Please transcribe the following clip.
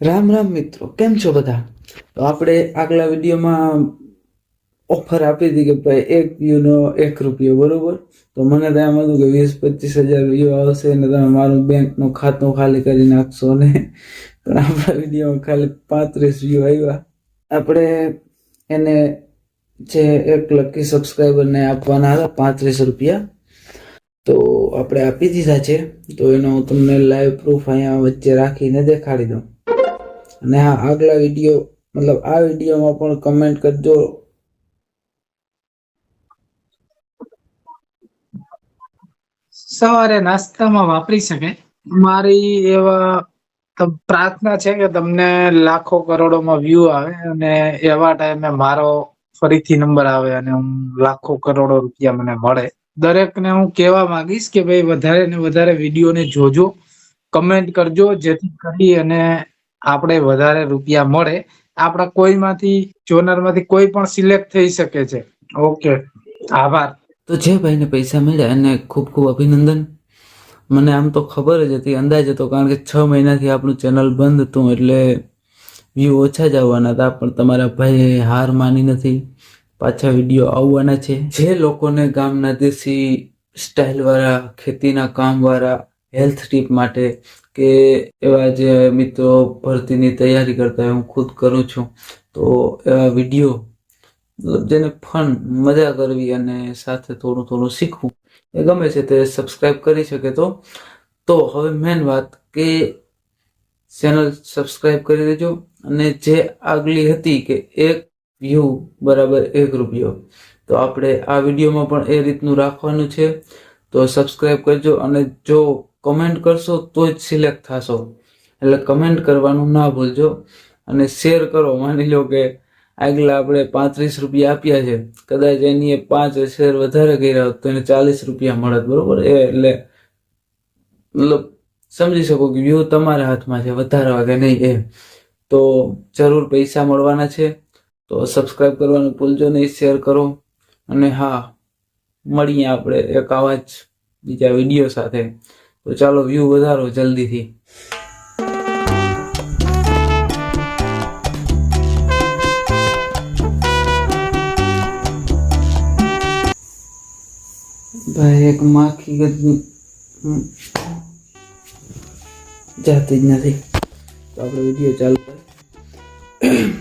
રામ રામ મિત્રો, કેમ છો બધા? તો આપણે આગલા વિડીયોમાં ઓફર આપી હતી કે ભાઈ એક વ્યૂનો 1 રૂપિયો, બરોબર? તો મને તો એમ હતું કે 20-25 હજાર વ્યૂ આવશે અને તમે મારું બેંકનું ખાતું ખાલી કરી નાખશો ને. પણ આપણા વિડીયોમાં ખાલી 35 વ્યૂ આવ્યા. આપણે એને જે એક લકી સબસ્ક્રાઈબરને આપવાના હતા 35 રૂપિયા, તો આપણે આપી દીધા છે. તો એનો હું તમને લાઈવ પ્રૂફ અહીંયા વચ્ચે રાખીને દેખાડી દઉં. અને હા, આગલા વિડીયો મતલબ આ વિડીયોમાં પણ કમેન્ટ કરજો. સવારે નાસ્તામાં વાપરી શકે. મારી એવા પ્રાર્થના છે કે તમને લાખો કરોડોમાં વ્યૂ આવે અને એવા ટાઈમે મારો ફરીથી નંબર આવે અને હું લાખો કરોડો રૂપિયા મને મળે. દરેકને હું કહેવા માંગીશ કે ભાઈ વધારે ને વધારે વિડીયોને જોજો, કમેન્ટ કરજો, જેથી કરી અને આપણે વધારે રૂપિયા મળે. આપણા કોઈમાંથી જોનરમાંથી કોઈ પણ સિલેક્ટ થઈ શકે છે. ઓકે, આભાર. તો જે ભાઈને પૈસા મળ્યા એને ખૂબ ખૂબ અભિનંદન. મને આમ તો ખબર જ હતી, અંદાજ હતો, કારણ કે 6 મહિનાથી આપણું ચેનલ બંધ હતું એટલે વ્યૂ ઓછા જ આવવાના હતા. પણ તમારા ભાઈએ હાર માની નથી, પાછા વિડીયો આવવાના છે. જે લોકોને ગામના દેશી સ્ટાઇલવાળા, ખેતીના કામવાળા, હેલ્થ ટીપ માટે કે એવા જે મિત્રો ભરતીની તૈયારી કરતા હોય, હું ખુદ કરું છું, તો એવા વિડીયો મતલબ જેને ફન, મજા કરવી અને સાથે થોડું થોડું શીખવું એ ગમે છે તે સબસ્ક્રાઈબ કરી શકે. તો હવે મેન વાત કે ચેનલ સબસ્ક્રાઈબ કરી દેજો. અને જે આગલી હતી કે 1 વ્યૂ બરાબર 1 રૂપિયો, તો આપણે આ વિડીયોમાં પણ એ રીતનું રાખવાનું છે. તો સબસ્ક્રાઈબ કરજો અને જો કમેન્ટ કરશો તો જ સિલેક્ટ થશો, એટલે કમેન્ટ કરવાનું ના ભૂલજો અને શેર કરો. માની લો કે આગલા આપણે 35 રૂપિયા આપ્યા છે, કદાચ એની 5 શેર વધારે કર્યા હોત તો એને 40 રૂપિયા મળત, બરોબર? એટલે મતલબ સમજી શકો કે વ્યૂ તમારા હાથમાં છે, વધારવા કે નહીં એ. તો જરૂર પૈસા મળવાના છે, તો સબસ્ક્રાઈબ કરવાનું ભૂલજો નહીં, શેર કરો. અને હા, મળીએ આપણે એક આવા જ બીજા વિડીયો સાથે. તો ચાલો વ્યૂ વધારો જલ્દીથી. ભાઈ એક માખી જાતી જ નથી, તો આપણે વિડીયો ચાલુ કરીએ.